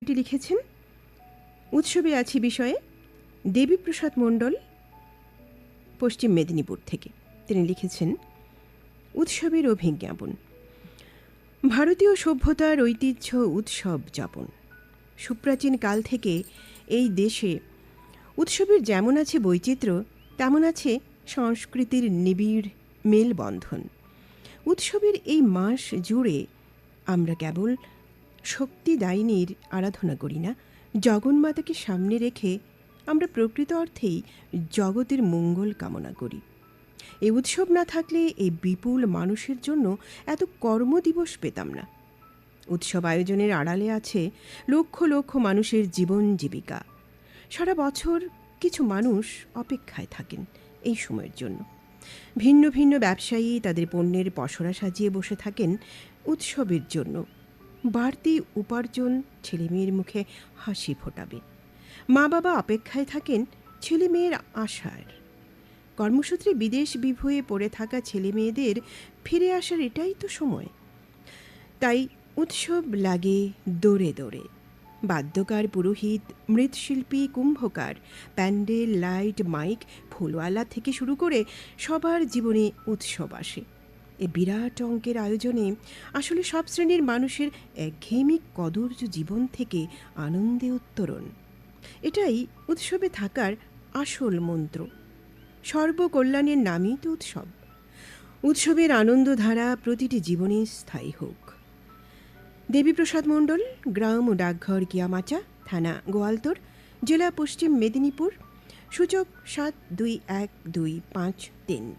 এটি লিখেছেন উৎসবে আছি বিষয়ে দেবীপ্রসাদ মণ্ডল, পশ্চিম মেদিনীপুর থেকে। তিনি লিখেছেন উৎসবের অভিজ্ঞাপন। ভারতীয় সভ্যতার ঐতিহ্য উৎসব যাপন। সুপ্রাচীন কাল থেকে এই দেশে উৎসবের যেমন আছে বৈচিত্র্য, তেমন আছে সংস্কৃতির নিবিড় মেলবন্ধন। উৎসবের এই মাস জুড়ে আমরা কেবল শক্তিদায়িনীর আরাধনা করি না, জগন্মাতাকে সামনে রেখে আমরা প্রকৃত অর্থেই জগতের মঙ্গল কামনা করি। এই উৎসব না থাকলে এই বিপুল মানুষের জন্য এত কর্মদিবস পেতাম না। উৎসব আয়োজনের আড়ালে আছে লক্ষ লক্ষ মানুষের জীবন জীবিকা। সারা বছর কিছু মানুষ অপেক্ষায় থাকেন এই সময়ের জন্য। ভিন্ন ভিন্ন ব্যবসায়ী তাদের পণ্যের পসরা সাজিয়ে বসে থাকেন উৎসবের জন্য। বাড়তি উপার্জন ছেলেমেয়ের মুখে হাসি ফোটাবে। মা বাবা অপেক্ষায় থাকেন ছেলেমেয়ের আশার। কর্মসূত্রে বিদেশ বিভুঁয়ে পড়ে থাকা ছেলেমেয়েদের ফিরে আসার এটাই তো সময়। তাই উৎসব লাগে দৌড়ে দৌড়ে। বাদ্যকার, পুরোহিত, মৃৎশিল্পী, কুম্ভকার, প্যান্ডেল, লাইট, মাইক, ফুলওয়ালা থেকে শুরু করে সবার জীবনে উৎসব আসে। এ বিরাট অঙ্কের আয়োজনে আসলে সব শ্রেণীর মানুষের একঘেয়েমি কদর্য জীবন থেকে আনন্দে উত্তরণ। এটাই উৎসবে থাকার আসল মন্ত্র। সর্বকল্যাণের নামই তো উৎসব। উৎসবের আনন্দধারা প্রতিটি জীবনে স্থায়ী হোক। দেবীপ্রসাদ মণ্ডল, গ্রাম ও ডাকঘর কিয়ামাচা, থানা গোয়ালতোড়, জেলা পশ্চিম মেদিনীপুর, সূচক ৭২১২৫৩।